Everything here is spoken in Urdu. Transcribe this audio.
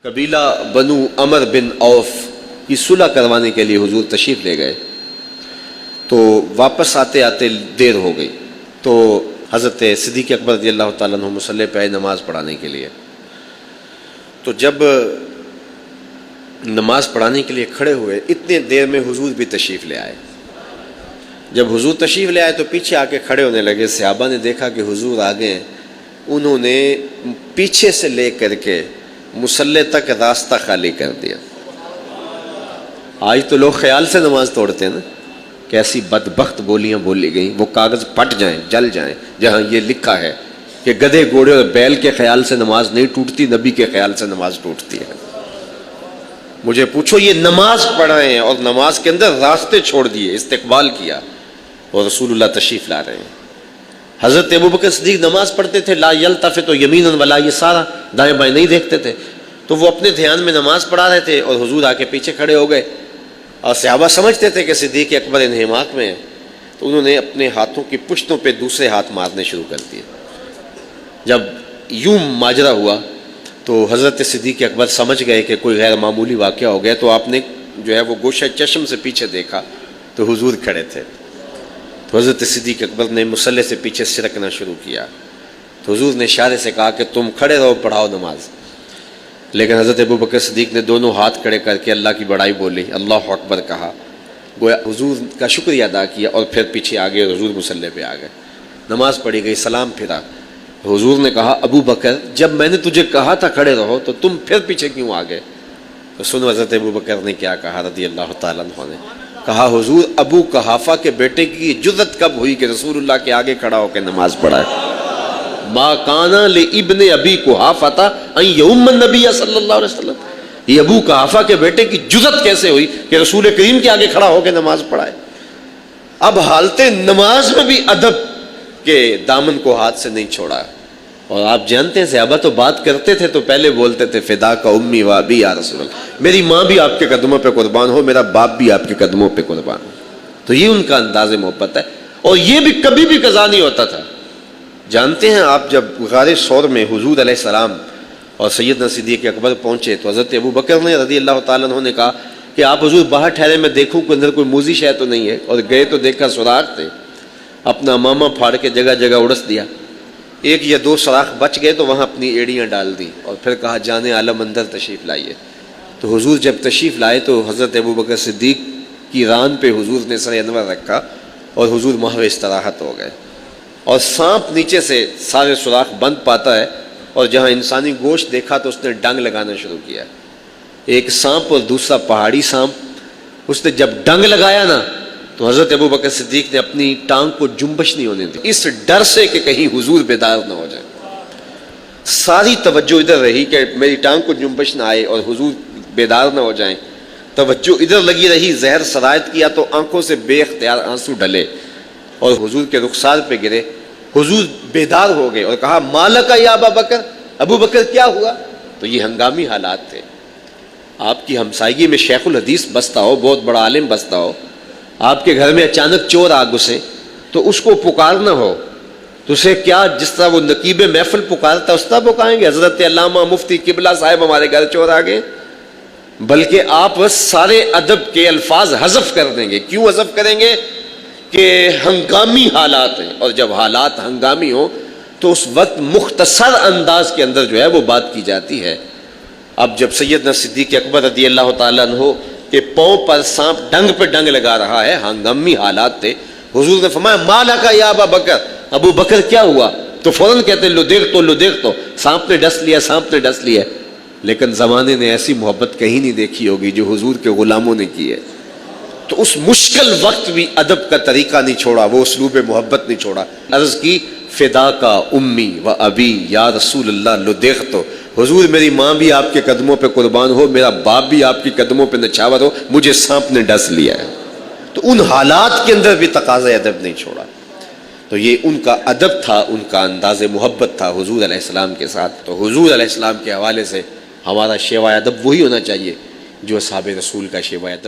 قبیلہ بنو عمر بن عوف کی صلح کروانے کے لیے حضور تشریف لے گئے، تو واپس آتے آتے دیر ہو گئی، تو حضرت صدیق اکبر رضی اللہ تعالیٰ عنہ مصلی پہ آئے نماز پڑھانے کے لیے۔ تو جب نماز پڑھانے کے لیے کھڑے ہوئے، اتنے دیر میں حضور بھی تشریف لے آئے۔ جب حضور تشریف لے آئے تو پیچھے آ کے کھڑے ہونے لگے۔ صحابہ نے دیکھا کہ حضور آگے ہیں، انہوں نے پیچھے سے لے کر کے مصلی تک راستہ خالی کر دیا۔ آج تو لوگ خیال سے نماز توڑتے ہیں نا، کیسی بدبخت بولیاں بولی گئیں، وہ کاغذ پھٹ جائیں، جل جائیں، جہاں یہ لکھا ہے کہ گدھے گھوڑے اور بیل کے خیال سے نماز نہیں ٹوٹتی، نبی کے خیال سے نماز ٹوٹتی ہے۔ مجھے پوچھو، یہ نماز پڑھائے ہیں اور نماز کے اندر راستے چھوڑ دیے، استقبال کیا، اور رسول اللہ تشریف لا رہے ہیں۔ حضرت ابوبکر صدیق نماز پڑھتے تھے، لا یلتفت یمینا ولا یسارا، دائیں بائیں نہیں دیکھتے تھے، تو وہ اپنے دھیان میں نماز پڑھا رہے تھے اور حضور آ کے پیچھے کھڑے ہو گئے، اور صحابہ سمجھتے تھے کہ صدیق اکبر انہماک میں ہے، تو انہوں نے اپنے ہاتھوں کی پشتوں پہ دوسرے ہاتھ مارنے شروع کر دیے۔ جب یوں ماجرا ہوا تو حضرت صدیق اکبر سمجھ گئے کہ کوئی غیر معمولی واقعہ ہو گیا، تو آپ نے جو ہے وہ گوشہ چشم سے پیچھے دیکھا تو حضور کھڑے تھے۔ تو حضرت صدیق اکبر نے مصلی سے پیچھے سرکنا شروع کیا، تو حضور نے اشارے سے کہا کہ تم کھڑے رہو، پڑھاؤ نماز۔ لیکن حضرت ابوبکر صدیق نے دونوں ہاتھ کھڑے کر کے اللہ کی بڑائی بولی، اللہ اکبر کہا، گویا حضور کا شکریہ ادا کیا، اور پھر پیچھے آگے حضور مصلی پہ آ گئے۔ نماز پڑھی گئی، سلام پھرا، حضور نے کہا، ابو بکر جب میں نے تجھے کہا تھا کھڑے رہو تو تم پھر پیچھے کیوں آ گئے؟ تو سنو حضرت ابو بکر نے کیا کہا رضی اللہ تعالیٰ عنہ نے، کہا حضور ابو قحافہ کے بیٹے کی جرأت کب ہوئی کہ رسول اللہ کے آگے کھڑا ہو کے نماز پڑھائے؟ ما کان لابن ابی قحافہ ان یؤم النبی صلی اللہ علیہ وسلم، یہ ابو قحافہ کے بیٹے کی جرأت کیسے ہوئی کہ رسول کریم کے آگے کھڑا ہو کے نماز پڑھائے؟ اب حالت نماز میں بھی ادب کے دامن کو ہاتھ سے نہیں چھوڑا۔ اور آپ جانتے ہیں صحابہ تو بات کرتے تھے تو پہلے بولتے تھے، فدا کا امی و ابی یا رسول اللہ، میری ماں بھی آپ کے قدموں پہ قربان ہو، میرا باپ بھی آپ کے قدموں پہ قربان ہو۔ تو یہ ان کا انداز محبت ہے، اور یہ بھی کبھی بھی قضا نہیں ہوتا تھا۔ جانتے ہیں آپ جب غار ثور میں حضور علیہ السلام اور سیدنا صدیق اکبر پہنچے تو حضرت ابو بکر نے رضی اللہ تعالیٰ عنہ نے کہا کہ آپ حضور باہر ٹھہرے، میں دیکھوں کہ اندر کوئی موذی شے تو نہیں ہے، اور گئے تو دیکھا سوراخ تھے، اپنا امامہ پھاڑ کے جگہ جگہ اڑس دیا، ایک یا دو سوراخ بچ گئے تو وہاں اپنی ایڑیاں ڈال دی، اور پھر کہا جان عالم اندر تشریف لائیے۔ تو حضور جب تشریف لائے تو حضرت ابو بکر صدیق کی ران پہ حضور نے سر انور رکھا، اور حضور محو استراحت ہو گئے۔ اور سانپ نیچے سے سارے سوراخ بند پاتا ہے، اور جہاں انسانی گوشت دیکھا تو اس نے ڈنگ لگانا شروع کیا، ایک سانپ اور دوسرا پہاڑی سانپ۔ اس نے جب ڈنگ لگایا نا تو حضرت ابو بکر صدیق نے اپنی ٹانگ کو جنبش نہیں ہونے دی، اس ڈر سے کہ کہیں حضور بیدار نہ ہو جائے۔ ساری توجہ ادھر رہی کہ میری ٹانگ کو جنبش نہ آئے اور حضور بیدار نہ ہو جائیں، توجہ ادھر لگی رہی۔ زہر سرایت کیا تو آنکھوں سے بے اختیار آنسو ڈلے اور حضور کے رخسار پہ گرے۔ حضور بیدار ہو گئے اور کہا، مالک یا ابا بکر، ابو بکر کیا ہوا؟ تو یہ ہنگامی حالات تھے۔ آپ کی ہمسائیگی میں شیخ الحدیث بستا ہو، بہت بڑا عالم بستا ہو، آپ کے گھر میں اچانک چور آ گھسے تو اس کو پکارنا ہو تو اسے کیا جس طرح وہ نقیب محفل پکارتا اس طرح پکاریں گے؟ حضرت علامہ مفتی قبلہ صاحب ہمارے گھر چور آ گئے، بلکہ آپ سارے ادب کے الفاظ حذف کر دیں گے۔ کیوں حذف کریں گے؟ کہ ہنگامی حالات ہیں، اور جب حالات ہنگامی ہوں تو اس وقت مختصر انداز کے اندر جو ہے وہ بات کی جاتی ہے۔ اب جب سیدنا صدیق اکبر رضی اللہ تعالیٰ عنہ کہ پاؤں پر سانپ ڈنگ پہ ڈنگ لگا رہا ہے، ہنگامی حالات تھے، حضور نے فرمایا، مالک یا ابا بکر، ابو بکر کیا ہوا؟ تو فوراً کہتے لو دیکھ تو سانپ نے ڈس لیا، سانپ نے ڈس لیا۔ لیکن زمانے نے ایسی محبت کہیں نہیں دیکھی ہوگی جو حضور کے غلاموں نے کی ہے۔ تو اس مشکل وقت بھی ادب کا طریقہ نہیں چھوڑا، وہ اسلوب محبت نہیں چھوڑا۔ عرض کی، فدا کا امی و ابی یا رسول اللہ لو دیکھ تو، حضور میری ماں بھی آپ کے قدموں پہ قربان ہو، میرا باپ بھی آپ کے قدموں پہ نچھاور ہو، مجھے سانپ نے ڈس لیا ہے۔ تو ان حالات کے اندر بھی تقاضۂ ادب نہیں چھوڑا۔ تو یہ ان کا ادب تھا، ان کا انداز محبت تھا حضور علیہ السلام کے ساتھ۔ تو حضور علیہ السلام کے حوالے سے ہمارا شیوہ ادب وہی ہونا چاہیے جو اصحاب رسول کا شیوہ ادب